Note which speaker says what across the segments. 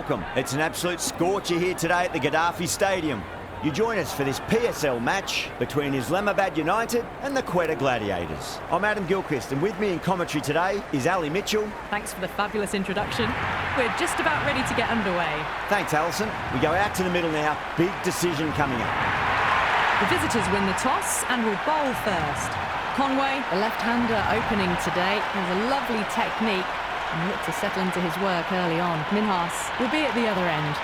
Speaker 1: welcome. It's an absolute scorcher here today at the Gaddafi Stadium. You join us for this PSL match between Islamabad United and the Quetta Gladiators. I'm Adam Gilchrist, and with me in commentary today is Ali Mitchell.
Speaker 2: Thanks for the fabulous introduction. We're just about ready to get underway.
Speaker 1: Thanks, Alison. We go out to the middle now. Big decision coming up.
Speaker 2: The visitors win the toss and will bowl first. Conway, the left-hander opening today, has a lovely technique and looked to settle into his work early on. Minhas will be at the other end.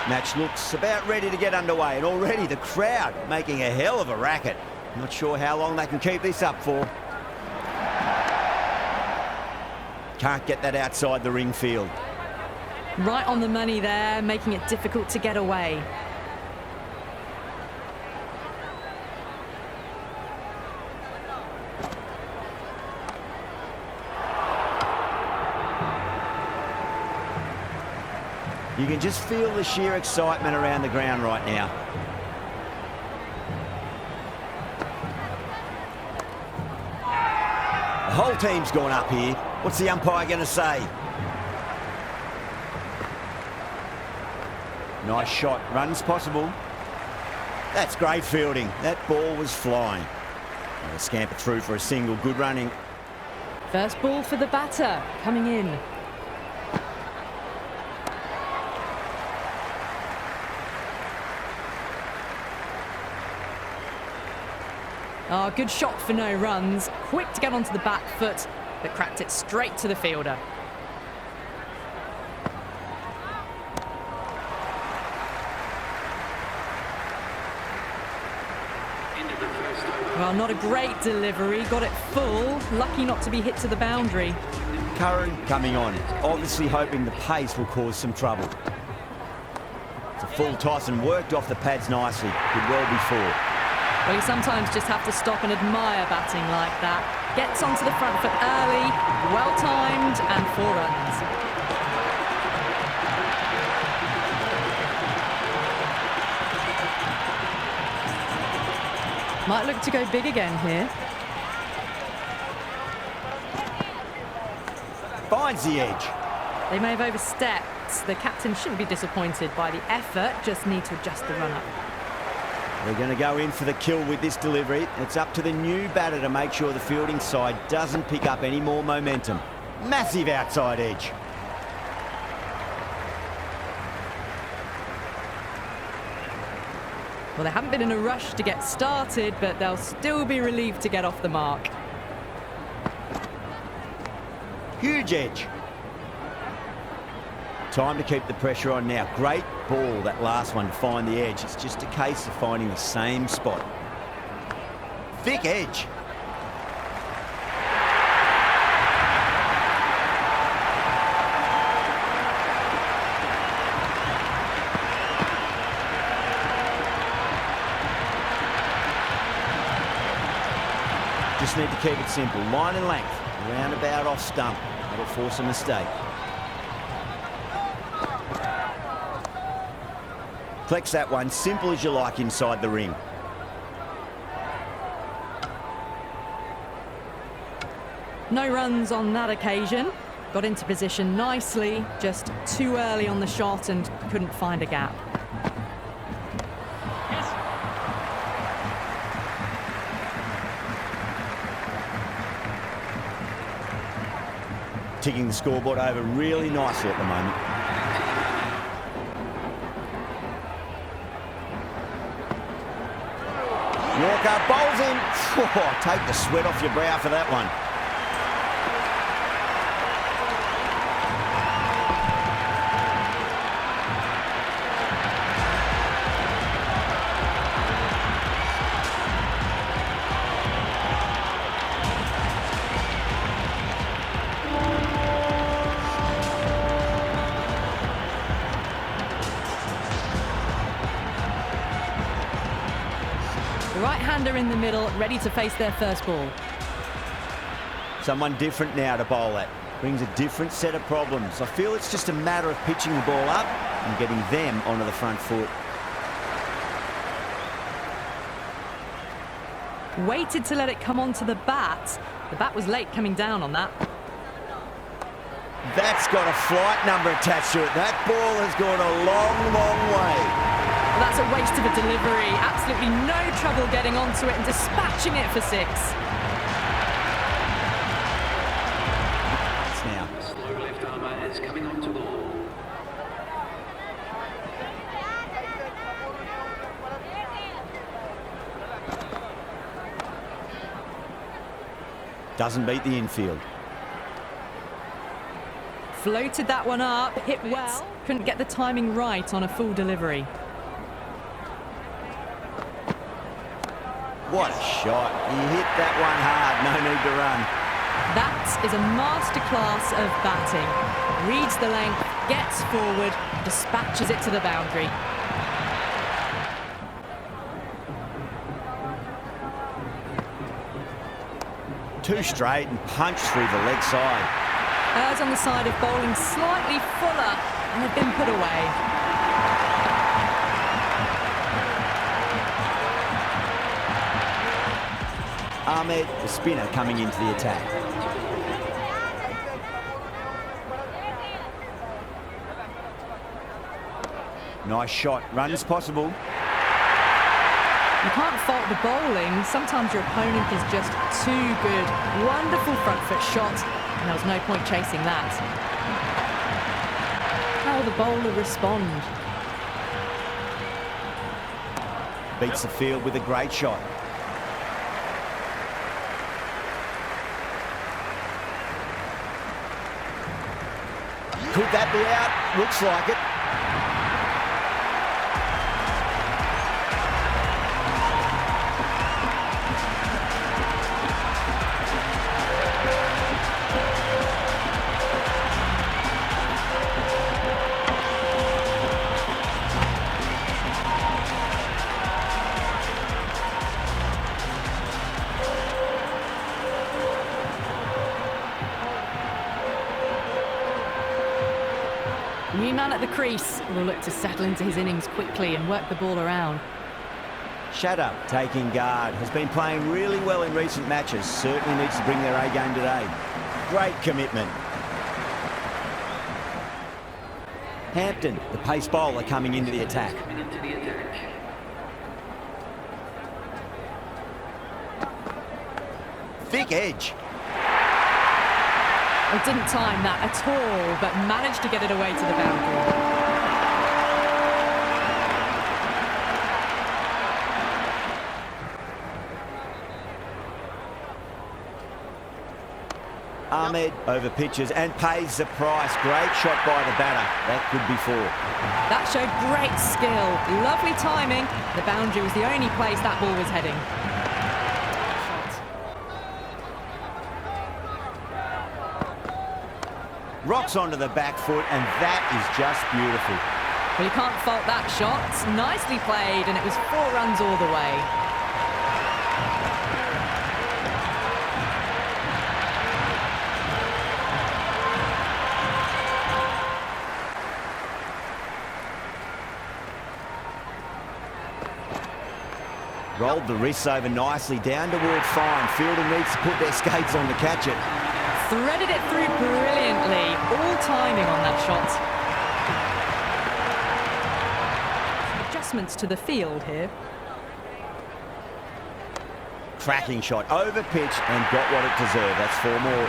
Speaker 1: Match looks about ready to get underway, and already the crowd making a hell of a racket. Not sure how long they can keep this up for. Can't get that outside the ring field.
Speaker 2: Right on the money there, making it difficult to get away.
Speaker 1: You can just feel the sheer excitement around the ground right now. The whole team's gone up here. What's the umpire going to say? Nice shot. Runs possible. That's great fielding. That ball was flying. They'll scamper through for a single. Good running.
Speaker 2: First ball for the batter, coming in. Oh, good shot for no runs. Quick to get onto the back foot, but cracked it straight to the fielder. Well, not a great delivery. Got it full. Lucky not to be hit to the boundary.
Speaker 1: Curran coming on. Obviously hoping the pace will cause some trouble. It's a full toss and worked off the pads nicely. Could well be four.
Speaker 2: Well, you sometimes just have to stop and admire batting like that. Gets onto the front foot early, well-timed, and 4 runs. Might look to go big again here.
Speaker 1: Finds the edge.
Speaker 2: They may have overstepped. The captain shouldn't be disappointed by the effort, just need to adjust the run-up.
Speaker 1: They're going to go in for the kill with this delivery. It's up to the new batter to make sure the fielding side doesn't pick up any more momentum. Massive outside edge.
Speaker 2: Well, they haven't been in a rush to get started, but they'll still be relieved to get off the mark.
Speaker 1: Huge edge. Time to keep the pressure on now. Great ball, that last one, to find the edge. It's just a case of finding the same spot. Thick edge. Just need to keep it simple. Line and length. Roundabout off stump. That'll force a mistake. Flex that one, simple as you like inside the ring.
Speaker 2: No runs on that occasion. Got into position nicely, just too early on the shot and couldn't find a gap.
Speaker 1: Ticking the scoreboard over really nicely at the moment. Walker bowls in. Oh, take the sweat off your brow for that one.
Speaker 2: The right-hander in the middle, ready to face their first ball.
Speaker 1: Someone different now to bowl at. Brings a different set of problems. I feel it's just a matter of pitching the ball up and getting them onto the front foot.
Speaker 2: Waited to let it come onto the bat. The bat was late coming down on that.
Speaker 1: That's got a flight number attached to it. That ball has gone a long, long way.
Speaker 2: Well, that's a waste of a delivery. Absolutely no trouble getting onto it and dispatching it for 6.
Speaker 1: Now.
Speaker 3: Slow left armour is coming onto ball.
Speaker 1: Doesn't beat the infield.
Speaker 2: Floated that one up, hit well. Couldn't get the timing right on a full delivery.
Speaker 1: What a shot. He hit that one hard, no need to run.
Speaker 2: That is a masterclass of batting. Reads the length, gets forward, dispatches it to the boundary.
Speaker 1: Two straight and punched through the leg side.
Speaker 2: Errs on the side of bowling slightly fuller and have been put away.
Speaker 1: Ahmed, the spinner, coming into the attack. Nice shot. Runs possible.
Speaker 2: You can't fault the bowling. Sometimes your opponent is just too good. Wonderful front foot shot, and there was no point chasing that. How will the bowler respond?
Speaker 1: Beats the field with a great shot. Could that be out? Looks like it.
Speaker 2: New man at the crease will look to settle into his innings quickly and work the ball around.
Speaker 1: Shatter, taking guard, has been playing really well in recent matches. Certainly needs to bring their A game today. Great commitment. Hampton, the pace bowler, coming into the attack. Thick edge.
Speaker 2: Well, didn't time that at all, but managed to get it away to the boundary.
Speaker 1: Ahmed over pitches and pays the price. Great shot by the batter. That could be 4.
Speaker 2: That showed great skill. Lovely timing. The boundary was the only place that ball was heading.
Speaker 1: Rocks onto the back foot, and that is just beautiful.
Speaker 2: Well, you can't fault that shot. Nicely played, and it was 4 runs all the way.
Speaker 1: Rolled the wrists over nicely, down towards fine. Fielder needs to put their skates on to catch it.
Speaker 2: Threaded it through brilliantly. All timing on that shot. Adjustments to the field here.
Speaker 1: Cracking shot, over pitch, and got what it deserved. That's 4 more.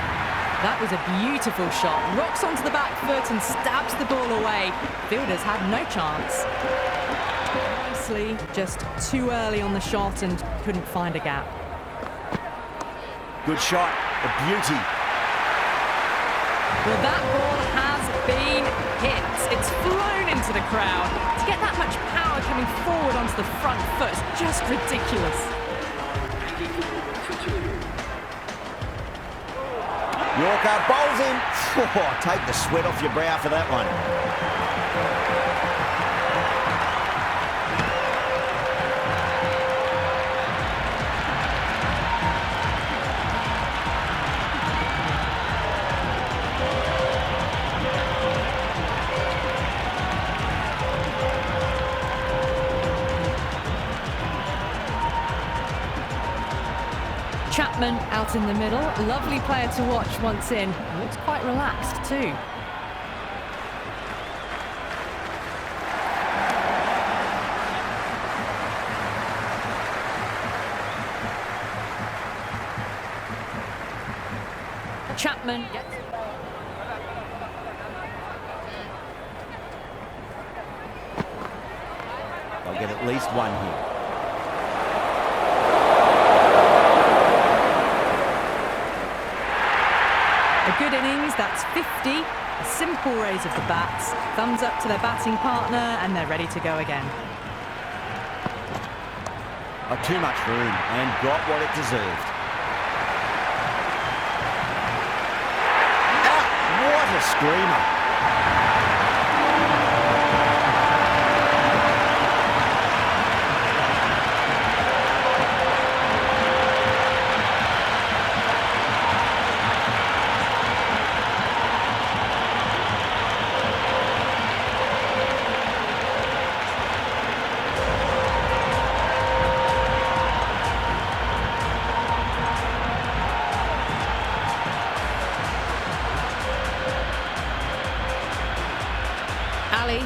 Speaker 2: That was a beautiful shot. Rocks onto the back foot and stabs the ball away. Fielders had no chance. Nicely, just too early on the shot and couldn't find a gap.
Speaker 1: Good shot, a beauty.
Speaker 2: Well, that ball has been hit. It's flown into the crowd. To get that much power coming forward onto the front foot is just ridiculous.
Speaker 1: Yorker bowls in. Oh, take the sweat off your brow for that one.
Speaker 2: Chapman out in the middle. Lovely player to watch once in. Looks quite relaxed too. Chapman gets...
Speaker 1: They'll get at least one here.
Speaker 2: A good innings, that's 50. A simple raise of the bats. Thumbs up to their batting partner and they're ready to go again.
Speaker 1: Oh, too much room and got what it deserved. What a screamer.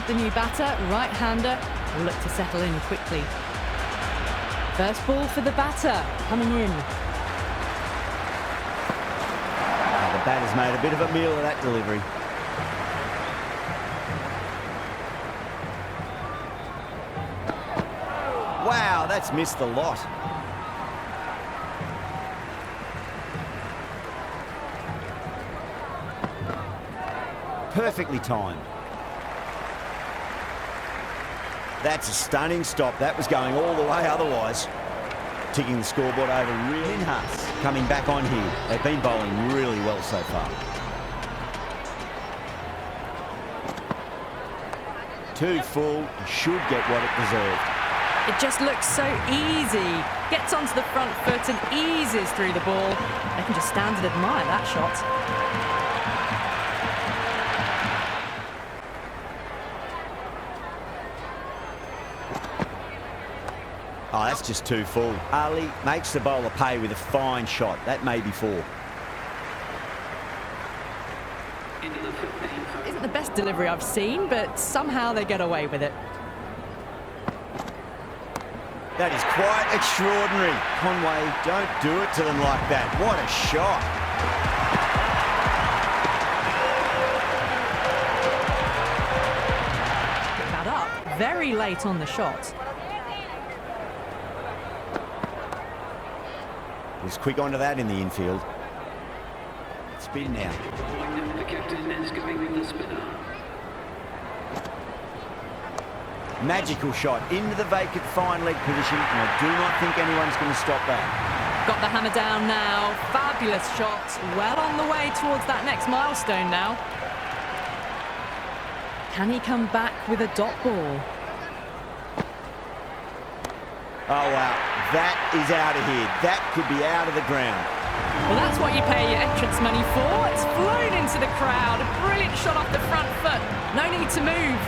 Speaker 2: The new batter, right-hander, will look to settle in quickly. First ball for the batter, coming in.
Speaker 1: The batter's made a bit of a meal of that delivery. Wow, that's missed the lot. Perfectly timed. That's a stunning stop. That was going all the way otherwise. Ticking the scoreboard over really Minhas coming back on here. They've been bowling really well so far. Too full, should get what it deserved.
Speaker 2: It just looks so easy. Gets onto the front foot and eases through the ball. They can just stand and admire that shot.
Speaker 1: Oh, that's just too full. Ali makes the bowler pay with a fine shot. That may be four.
Speaker 2: Isn't the best delivery I've seen, but somehow they get away with it.
Speaker 1: That is quite extraordinary. Conway, don't do it to them like that. What a shot.
Speaker 2: That up very late on the shot.
Speaker 1: Was quick onto that in the infield. Spin now.
Speaker 3: The captain is going with the spinner.
Speaker 1: Magical shot into the vacant fine leg position, and I do not think anyone's going to stop that.
Speaker 2: Got the hammer down now. Fabulous shot. Well on the way towards that next milestone now. Can he come back with a dot ball?
Speaker 1: Oh, wow. That is out of here. That could be out of the ground.
Speaker 2: Well, that's what you pay your entrance money for. It's flown into the crowd. A brilliant shot off the front foot. No need to move.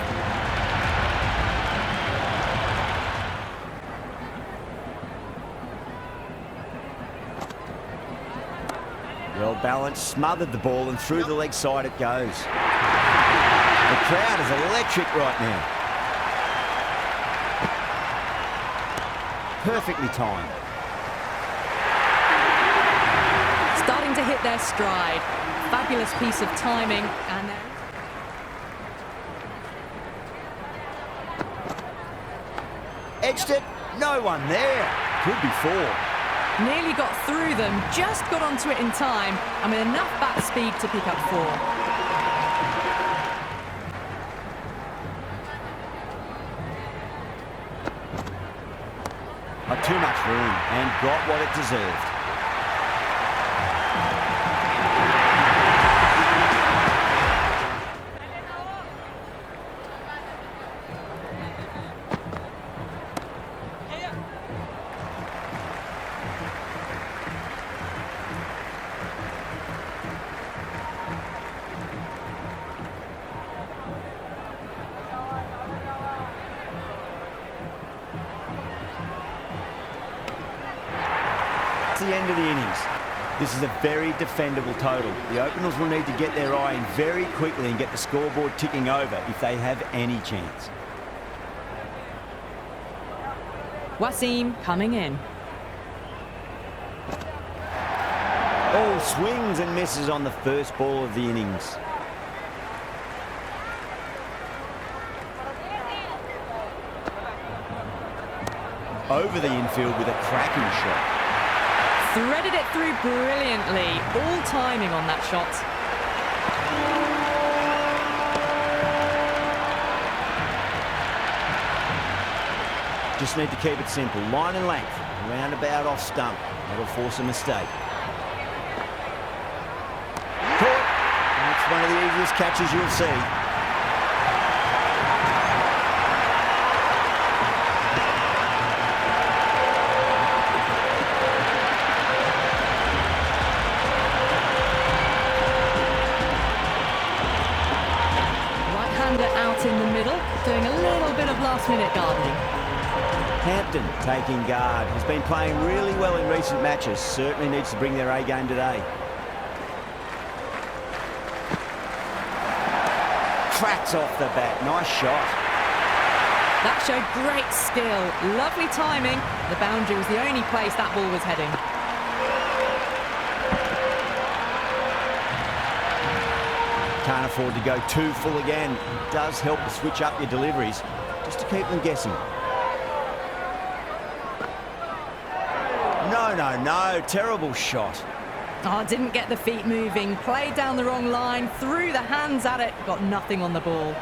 Speaker 1: Well balanced, smothered the ball, and through the leg side it goes. The crowd is electric right now. Perfectly timed.
Speaker 2: Starting to hit their stride. Fabulous piece of timing. And then...
Speaker 1: Edged it. No one there. Could be four.
Speaker 2: Nearly got through them. Just got onto it in time. And with enough bat speed to pick up four.
Speaker 1: Too much room and got what it deserved. the end of the innings. This is a very defendable total. The openers will need to get their eye in very quickly and get the scoreboard ticking over if they have any chance.
Speaker 2: Wasim coming in.
Speaker 1: Oh, swings and misses on the first ball of the innings. Over the infield with a cracking shot.
Speaker 2: Threaded it through brilliantly. All timing on that shot.
Speaker 1: Just need to keep it simple. Line and length. Roundabout off stump. That'll force a mistake. Caught. That's one of the easiest catches you'll see.
Speaker 2: Out in the middle, doing a little bit of last-minute gardening.
Speaker 1: Hampton taking guard. Has been playing really well in recent matches. Certainly needs to bring their A game today. Cracks off the bat. Nice shot.
Speaker 2: That showed great skill. Lovely timing. The boundary was the only place that ball was heading.
Speaker 1: Can't afford to go too full again. It does help to switch up your deliveries, just to keep them guessing. No, terrible shot.
Speaker 2: Oh, didn't get the feet moving, played down the wrong line, threw the hands at it, got nothing on the ball.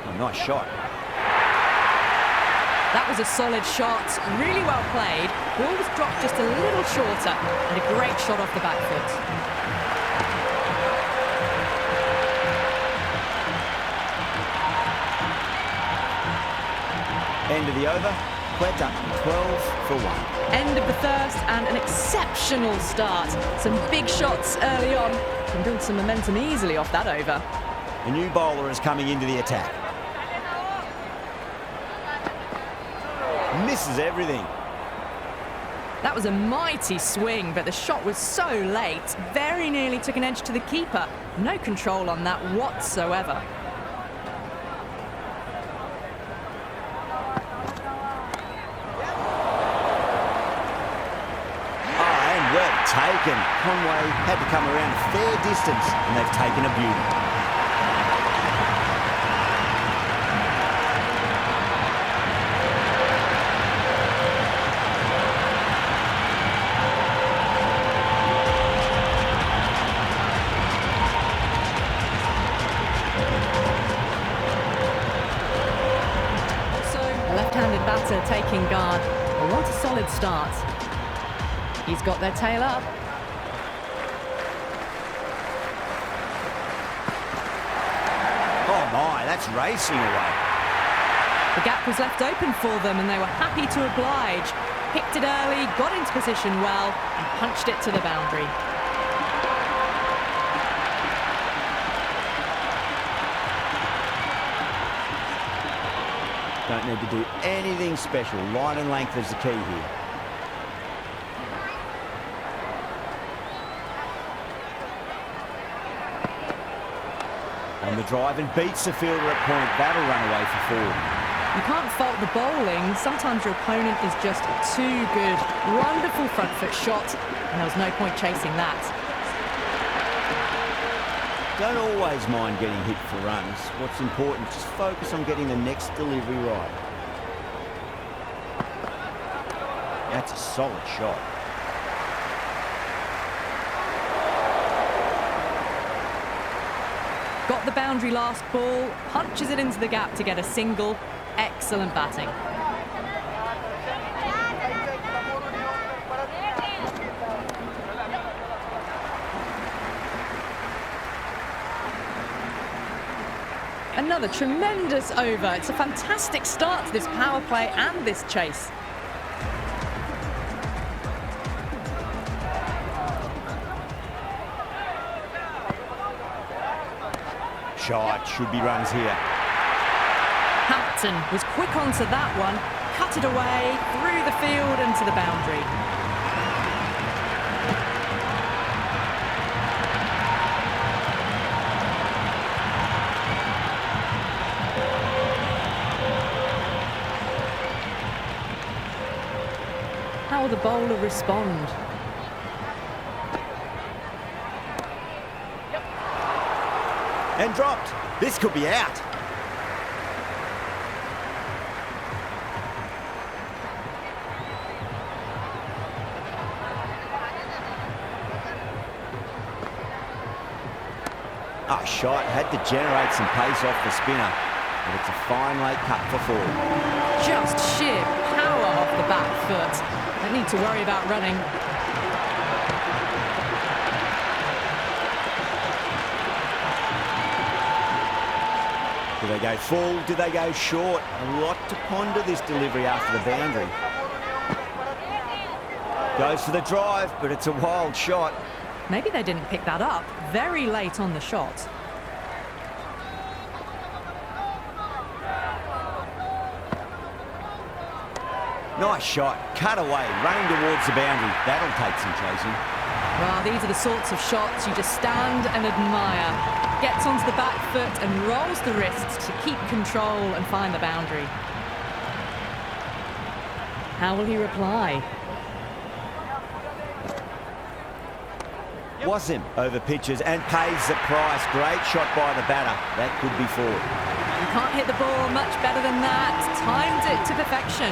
Speaker 1: Oh, nice shot.
Speaker 2: That was a solid shot, really well played. Ball was dropped just a little shorter, and a great shot off the back foot.
Speaker 1: End of the over. Quetta, 12 for 1.
Speaker 2: End of the first and an exceptional start. Some big shots early on. Can build some momentum easily off that over.
Speaker 1: A new bowler is coming into the attack. Misses everything.
Speaker 2: That was a mighty swing, but the shot was so late. Very nearly took an edge to the keeper. No control on that whatsoever.
Speaker 1: Taken. Conway had to come around a fair distance, and they've taken a beauty.
Speaker 2: Also, a left-handed batter taking guard. They want a solid start. He's got their tail up.
Speaker 1: Oh my, that's racing away.
Speaker 2: The gap was left open for them and they were happy to oblige. Picked it early, got into position well and punched it to the boundary.
Speaker 1: Don't need to do anything special. Line and length is the key here. On the drive and beats the fielder at point. That'll run away for 4.
Speaker 2: You can't fault the bowling. Sometimes your opponent is just too good. Wonderful front foot shot, and there was no point chasing that.
Speaker 1: Don't always mind getting hit for runs. What's important, just focus on getting the next delivery right. That's a solid shot.
Speaker 2: Got the boundary last ball, punches it into the gap to get a single. Excellent batting. Another tremendous over. It's a fantastic start to this power play and this chase.
Speaker 1: Shot, should be runs here.
Speaker 2: Hampton was quick onto that one, cut it away, through the field and to the boundary. How will the bowler respond?
Speaker 1: And dropped. This could be out. Oh, shot. Had to generate some pace off the spinner. But it's a fine late cut for four.
Speaker 2: Just sheer power off the back foot. Don't need to worry about running.
Speaker 1: Do they go full? Do they go short? A lot to ponder this delivery after the boundary. Goes for the drive, but it's a wild shot.
Speaker 2: Maybe they didn't pick that up very late on the shot.
Speaker 1: Nice shot. Cut away. Running towards the boundary. That'll take some chasing.
Speaker 2: Well, these are the sorts of shots you just stand and admire. Gets onto the back foot and rolls the wrists to keep control and find the boundary. How will he reply?
Speaker 1: Was him over pitches and pays the price. Great shot by the batter. That could be four.
Speaker 2: You can't hit the ball much better than that. Timed it to perfection.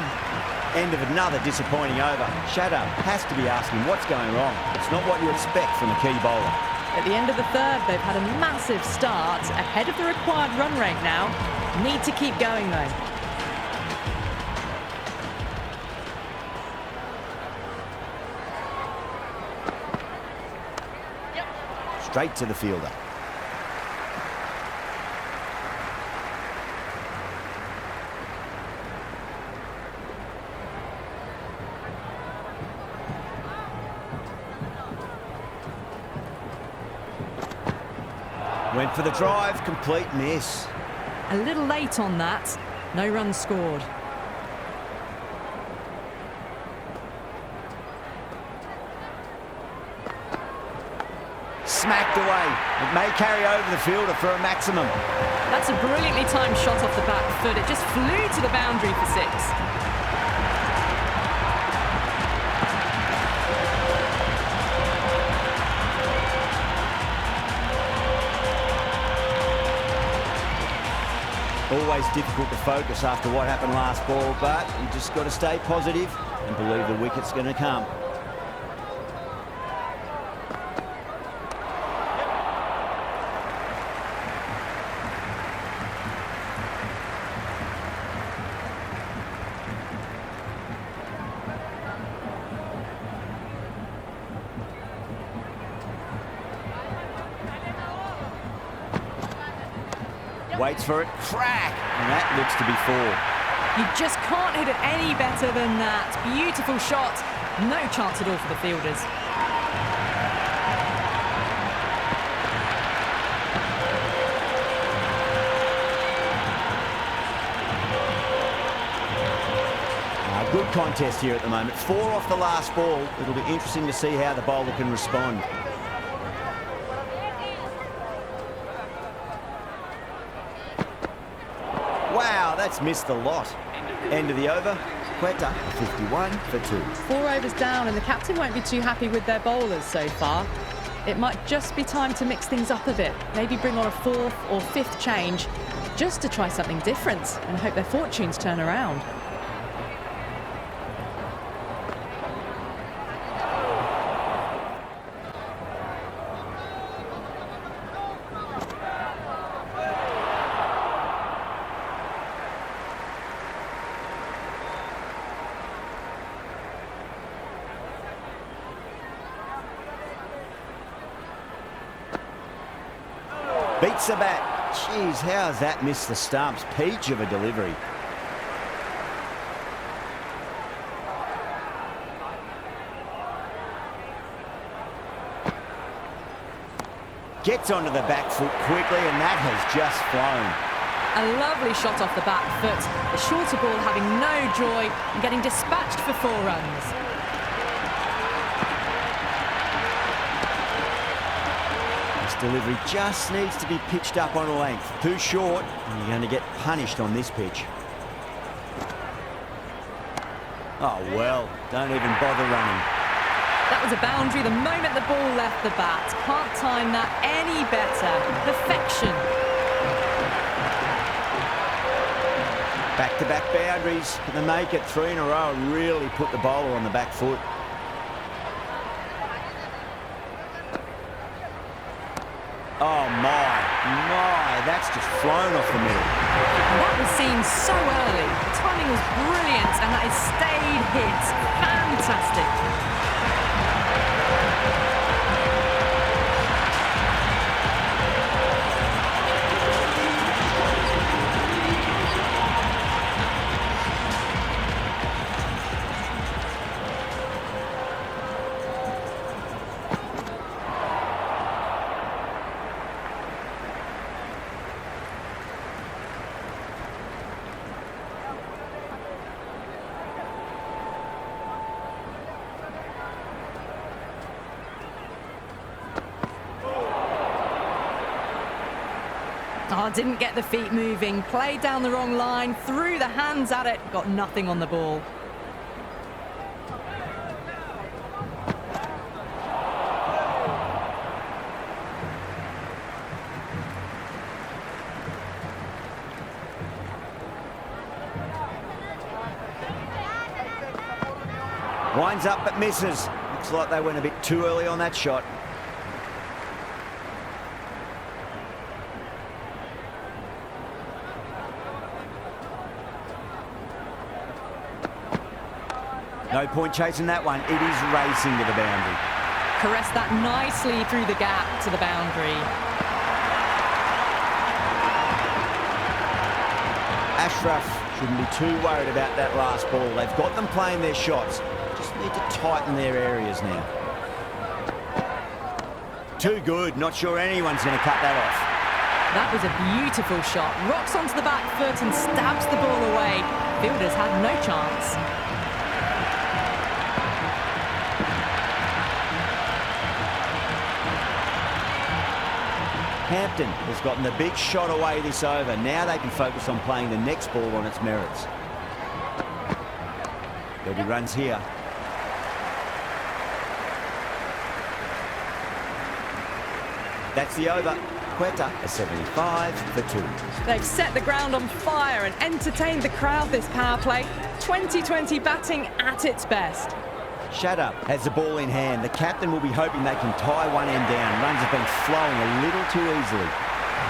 Speaker 1: End of another disappointing over. Shadow has to be asking what's going wrong. It's not what you expect from a key bowler.
Speaker 2: At the end of the third, they've had a massive start, ahead of the required run rate now. Need to keep going though.
Speaker 1: Straight to the fielder. Went for the drive, complete miss.
Speaker 2: A little late on that. No runs scored.
Speaker 1: Smacked away. It may carry over the fielder for a maximum.
Speaker 2: That's a brilliantly timed shot off the back foot. It just flew to the boundary for six.
Speaker 1: Always difficult to focus after what happened last ball, but you just got to stay positive and believe the wicket's going to come. Waits for it, crack, and that looks to be four.
Speaker 2: You just can't hit it any better than that. Beautiful shot. No chance at all for the fielders.
Speaker 1: Good contest here at the moment. Four off the last ball. It'll be interesting to see how the bowler can respond. Wow, that's missed the lot. End of the over. Quetta, 51 for 2.
Speaker 2: 4 overs down, and the captain won't be too happy with their bowlers so far. It might just be time to mix things up a bit. Maybe bring on a 4th or 5th change just to try something different and hope their fortunes turn around.
Speaker 1: Beats the bat. Jeez, how has that missed the stumps? Peach of a delivery. Gets onto the back foot quickly, and that has just flown.
Speaker 2: A lovely shot off the back foot. The shorter ball having no joy and getting dispatched for 4 runs.
Speaker 1: This delivery just needs to be pitched up on a length. Too short, and you're going to get punished on this pitch. Oh, well, don't even bother running.
Speaker 2: That was a boundary the moment the ball left the bat. Can't time that any better. Perfection.
Speaker 1: Back-to-back boundaries. Can they make it 3 in a row and really put the bowler on the back foot? Oh, my, that's just flown off the middle.
Speaker 2: That was seen so early. The timing was brilliant, and that is stayed hit. Fantastic. Oh, didn't get the feet moving, played down the wrong line, threw the hands at it, got nothing on the ball.
Speaker 1: Winds up but misses. Looks like they went a bit too early on that shot. No point chasing that one. It is racing to the boundary.
Speaker 2: Caressed that nicely through the gap to the boundary.
Speaker 1: Ashraf shouldn't be too worried about that last ball. They've got them playing their shots. Just need to tighten their areas now. Too good. Not sure anyone's going to cut that off.
Speaker 2: That was a beautiful shot. Rocks onto the back foot and stabs the ball away. Fielders had no chance.
Speaker 1: Hampton has gotten the big shot away this over. Now they can focus on playing the next ball on its merits. There'll be runs here. That's the over. Quetta a 75 for 2.
Speaker 2: They've set the ground on fire and entertained the crowd this power play. 2020 batting at its best.
Speaker 1: Shadab has the ball in hand. The captain will be hoping they can tie one end down. Runs have been flowing a little too easily.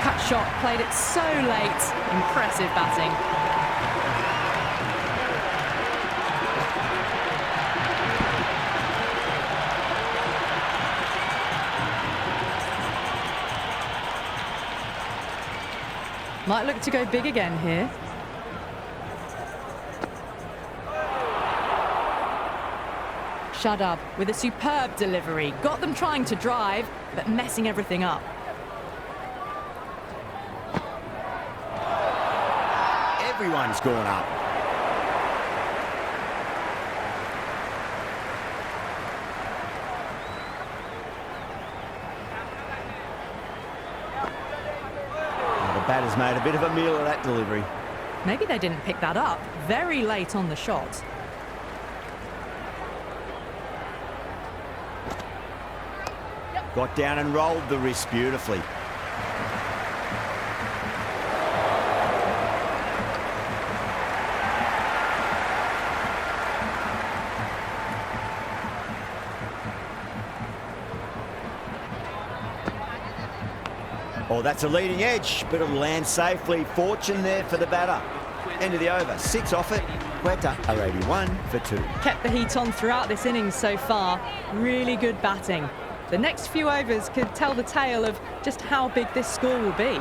Speaker 2: Cut shot, played it so late. Impressive batting. Might look to go big again here. Shadab with a superb delivery. Got them trying to drive, but messing everything up.
Speaker 1: Everyone's gone up. The batter's made a bit of a meal of that delivery.
Speaker 2: Maybe they didn't pick that up very late on the shot.
Speaker 1: Got down and rolled the wrist beautifully. Oh, that's a leading edge, but it'll land safely. Fortune there for the batter. End of the over. 6 off it. Quetta are 81 for 2.
Speaker 2: Kept the heat on throughout this innings so far. Really good batting. The next few overs could tell the tale of just how big this score will be.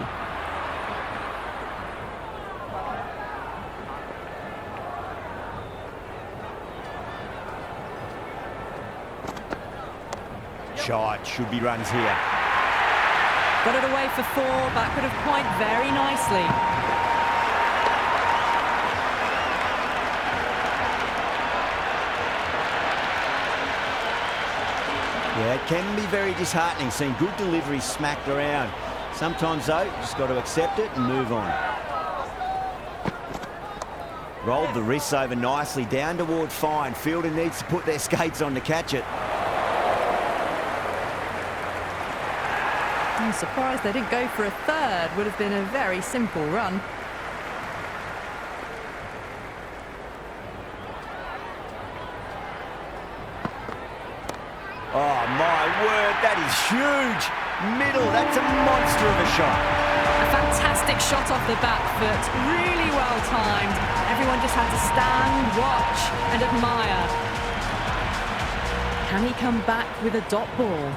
Speaker 1: Shot, should be runs here.
Speaker 2: Got it away for 4, but could have pointed very nicely.
Speaker 1: Yeah, it can be very disheartening seeing good deliveries smacked around. Sometimes, though, you just got to accept it and move on. Rolled the wrists over nicely, down toward fine. Fielder needs to put their skates on to catch it.
Speaker 2: I'm surprised they didn't go for a third. Would have been a very simple run.
Speaker 1: Oh, my word, that is huge. Middle, that's a monster of a shot.
Speaker 2: A fantastic shot off the back foot, really well timed. Everyone just had to stand, watch and admire. Can he come back with a dot ball?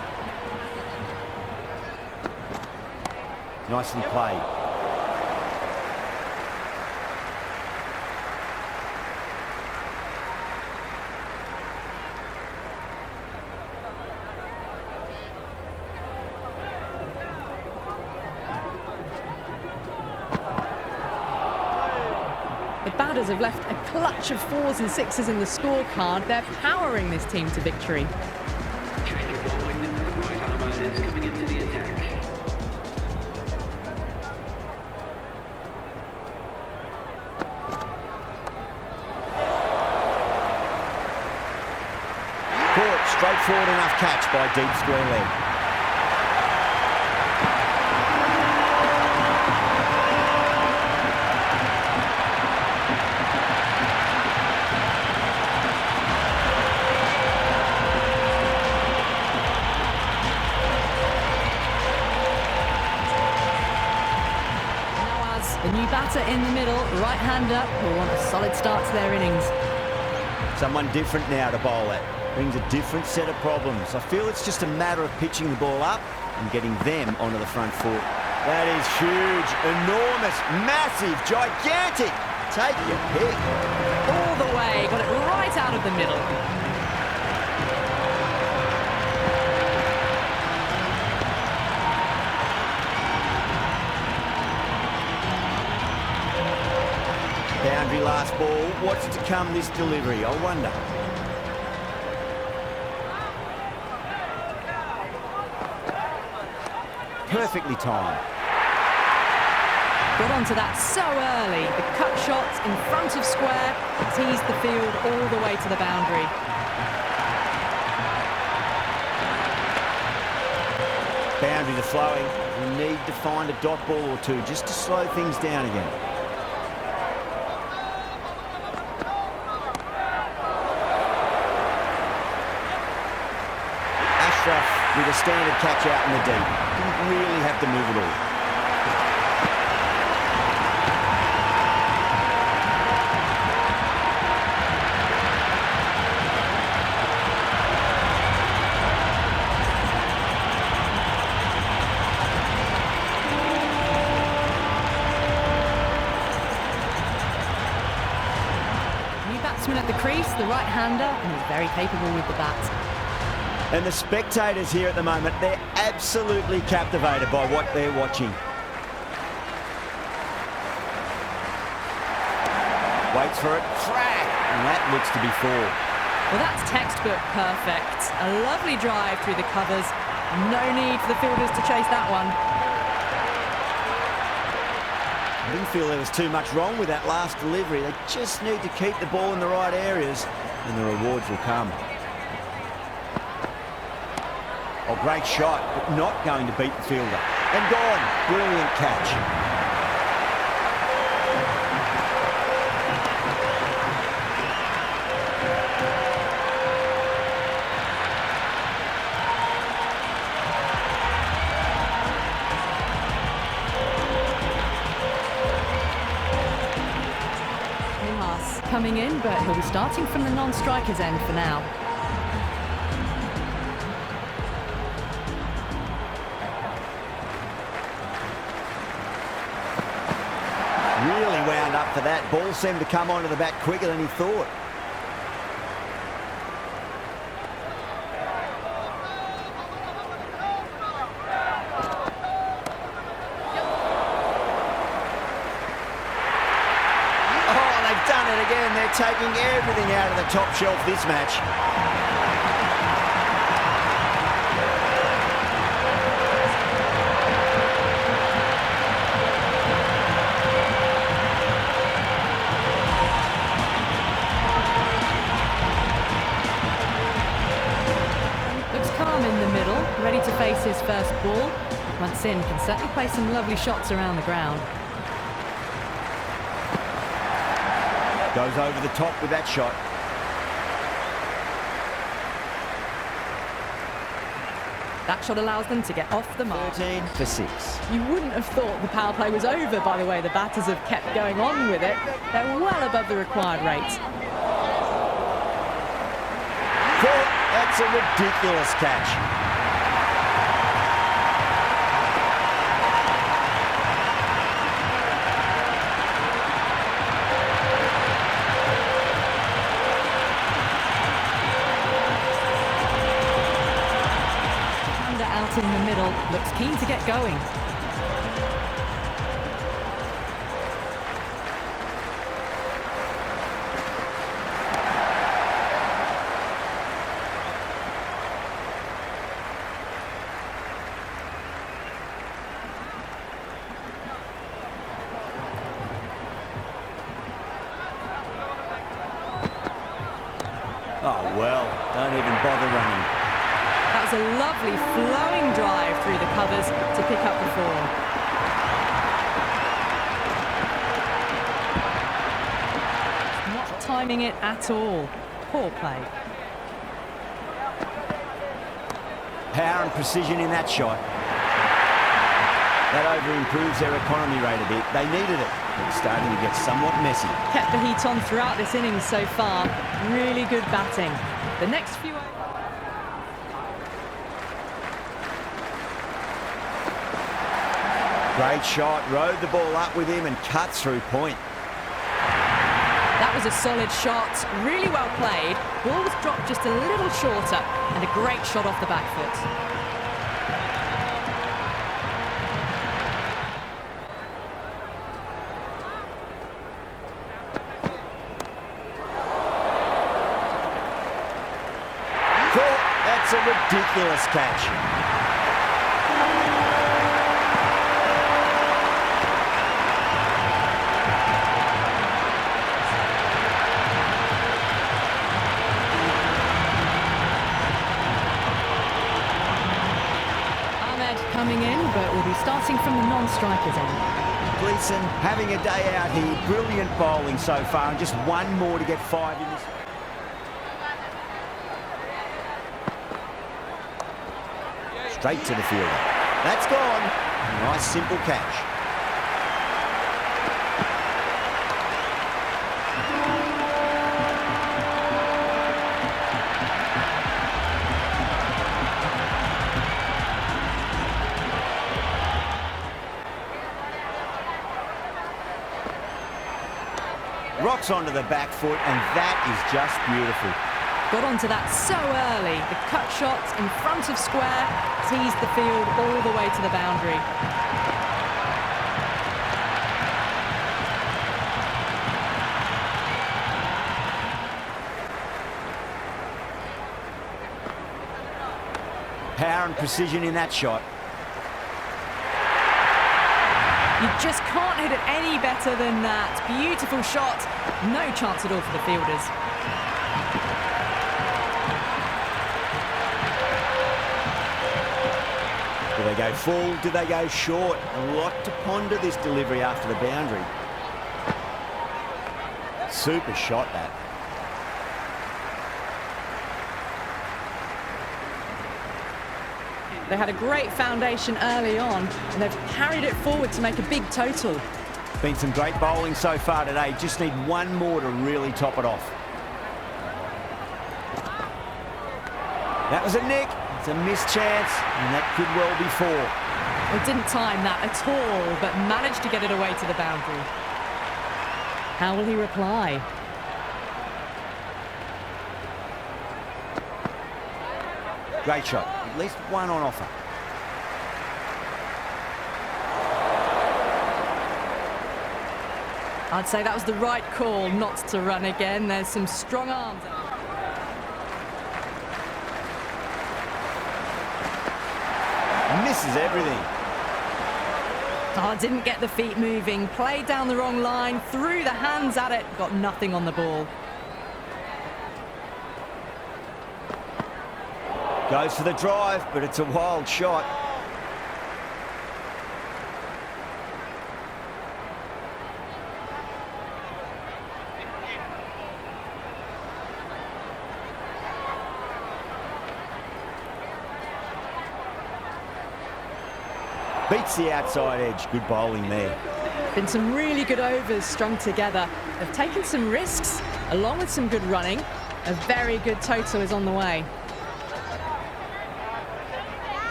Speaker 1: Nicely played.
Speaker 2: The Batters have left a clutch of 4s and 6s in the scorecard. They're powering this team to victory.
Speaker 3: Check your bowling. The right armour is coming into the attack.
Speaker 1: Caught, straightforward enough catch by deep square leg.
Speaker 2: The new batter in the middle, right-hander, will want a solid start to their innings.
Speaker 1: Someone different now to bowl at. Brings a different set of problems. I feel it's just a matter of pitching the ball up and getting them onto the front foot. That is huge, enormous, massive, gigantic. Take your pick.
Speaker 2: All the way, got it right out of the middle.
Speaker 1: Boundary last ball. What's to come this delivery? I wonder. Perfectly timed.
Speaker 2: Got onto that so early. The cut shot in front of square teased the field all the way to the boundary.
Speaker 1: Boundaries are flowing. We need to find a dot ball or two just to slow things down again. With a standard catch out in the deep. Didn't really have to move at all.
Speaker 2: New batsman at the crease, the right-hander, and he's very capable with the bat.
Speaker 1: And the spectators here at the moment, they're absolutely captivated by what they're watching. Waits for it, crack, and that looks to be 4.
Speaker 2: Well, that's textbook perfect. A lovely drive through the covers. No need for the fielders to chase that one.
Speaker 1: I didn't feel there was too much wrong with that last delivery. They just need to keep the ball in the right areas, and the rewards will come. Oh, great shot, but not going to beat the fielder. And gone. Brilliant catch.
Speaker 2: Minhas coming in, but he'll be starting from the non-strikers end for now.
Speaker 1: Really wound up for that. Ball seemed to come onto the bat quicker than he thought. Oh, they've done it again. They're taking everything out of the top shelf this match.
Speaker 2: first ball. Once in, can certainly play some lovely shots around the ground.
Speaker 1: Goes over the top with that shot.
Speaker 2: That shot allows them to get off the mark.
Speaker 1: 13 for 6.
Speaker 2: You wouldn't have thought the power play was over by the way the batters have kept going on with it. They're well above the required rate.
Speaker 1: Caught. That's a ridiculous catch.
Speaker 2: Out in the middle, looks keen to get going.
Speaker 1: Oh well, don't even bother running.
Speaker 2: That was a lovely flowing drive through the covers to pick up the 4. Not timing it at all. Poor play.
Speaker 1: Power and precision in that shot. That over improves their economy rate a bit. They needed it. It's starting to get somewhat messy.
Speaker 2: Kept the heat on throughout this innings so far. Really good batting. The next few...
Speaker 1: Great shot, rode the ball up with him and cut through point.
Speaker 2: That was a solid shot, really well played. Ball was dropped just a little shorter and a great shot off the back foot.
Speaker 1: Caught. That's a ridiculous catch.
Speaker 2: Coming in, but will be starting from the non-strikers end.
Speaker 1: Gleeson having a day out here. Brilliant bowling so far, and just one more to get 5 in this. Straight to the fielder. That's gone. Nice simple catch. Rocks onto the back foot, and that is just beautiful.
Speaker 2: Got onto that so early. The cut shot in front of square teased the field all the way to the boundary.
Speaker 1: Power and precision in that shot.
Speaker 2: You just can't hit it any better than that. Beautiful shot. No chance at all for the fielders.
Speaker 1: Do they go full? Do they go short? A lot to ponder this delivery after the boundary. Super shot, that.
Speaker 2: They had a great foundation early on, and they've carried it forward to make a big total.
Speaker 1: Been some great bowling so far today. Just need one more to really top it off. That was a nick. It's a missed chance, and that could well be 4.
Speaker 2: They didn't time that at all, but managed to get it away to the boundary. How will he reply?
Speaker 1: Great shot. At least one on offer.
Speaker 2: I'd say that was the right call not to run again. There's some strong arms.
Speaker 1: Misses everything.
Speaker 2: Oh, didn't get the feet moving. Played down the wrong line, threw the hands at it, got nothing on the ball.
Speaker 1: Goes for the drive, but it's a wild shot. Beats the outside edge. Good bowling there.
Speaker 2: Been some really good overs strung together. They've taken some risks, along with some good running. A very good total is on the way.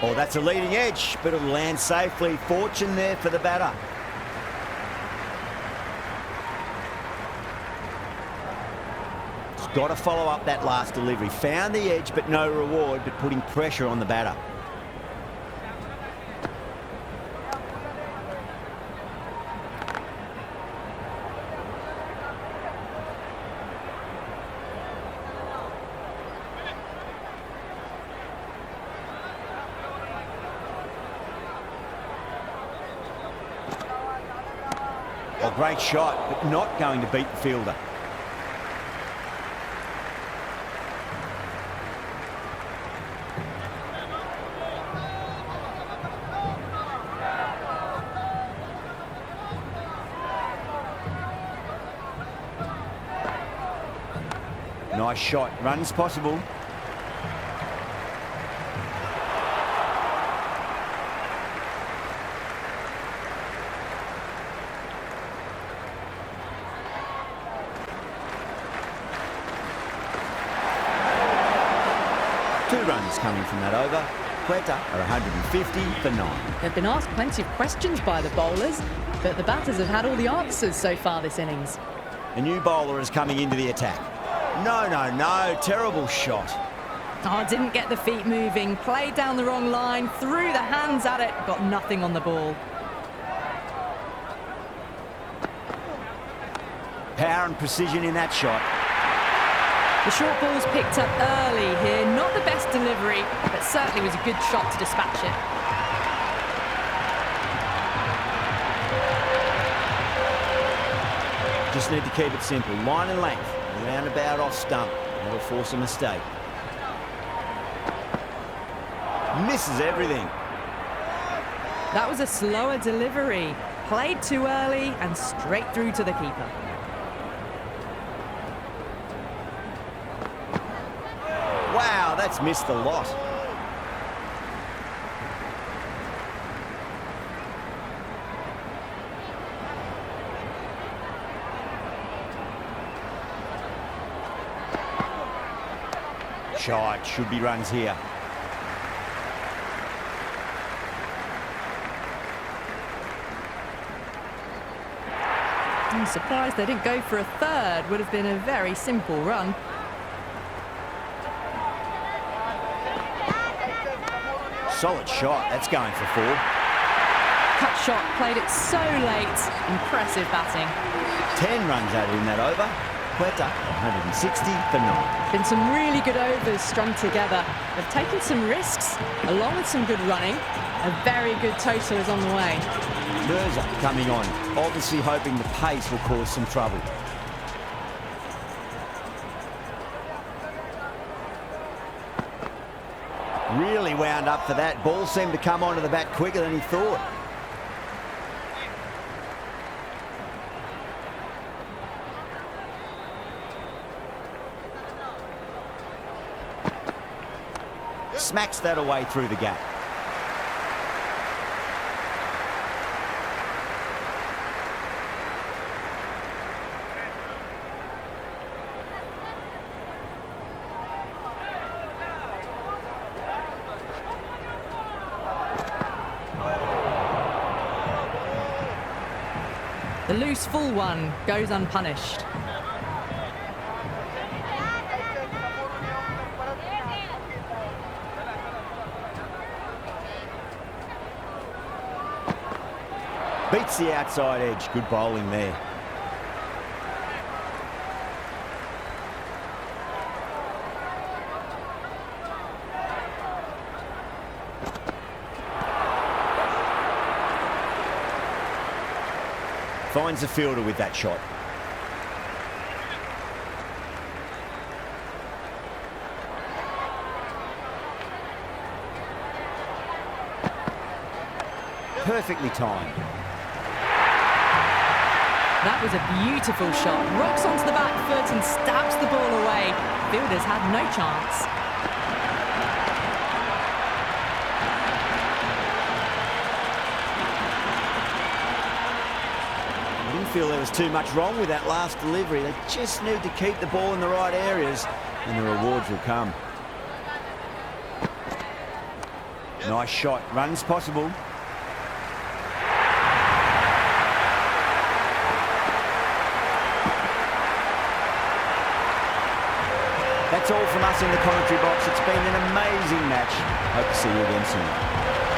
Speaker 1: Oh, that's a leading edge, but it'll land safely. Fortune there for the batter. He's got to follow up that last delivery. Found the edge, but no reward, but putting pressure on the batter. Oh, great shot, but not going to beat the fielder. Nice shot, runs possible. Two runs coming from that over. Quetta are 150 for 9.
Speaker 2: They've been asked plenty of questions by the bowlers, but the batters have had all the answers so far this innings.
Speaker 1: A new bowler is coming into the attack. No, terrible shot.
Speaker 2: Oh, didn't get the feet moving, played down the wrong line, threw the hands at it, got nothing on the ball.
Speaker 1: Power and precision in that shot.
Speaker 2: The short ball's picked up early here, not the best delivery, but certainly was a good shot to dispatch it.
Speaker 1: Just need to keep it simple. Line and length. Roundabout off stump. That'll force a mistake. Misses everything.
Speaker 2: That was a slower delivery. Played too early and straight through to the keeper.
Speaker 1: Wow, that's missed a lot. Shot, should be runs here.
Speaker 2: I'm surprised they didn't go for a third. Would have been a very simple run.
Speaker 1: Solid shot, that's going for 4.
Speaker 2: Cut shot, played it so late. Impressive batting.
Speaker 1: 10 runs added in that over. Quetta, 160 for 9.
Speaker 2: Been some really good overs strung together. They've taken some risks, along with some good running. A very good total is on the way.
Speaker 1: Mirza coming on, obviously hoping the pace will cause some trouble. Really wound up for that. Ball seemed to come onto the bat quicker than he thought. Smacks that away through the gap.
Speaker 2: The loose full one goes unpunished.
Speaker 1: Beats the outside edge. Good bowling there. Finds the fielder with that shot. Perfectly timed.
Speaker 2: That was a beautiful shot. Rocks onto the back foot and stabs the ball away. Fielders had no chance.
Speaker 1: feel there was too much wrong with that last delivery. They just need to keep the ball in the right areas and the rewards will come. Nice shot. Runs possible. That's all from us in the commentary box. It's been an amazing match. Hope to see you again soon.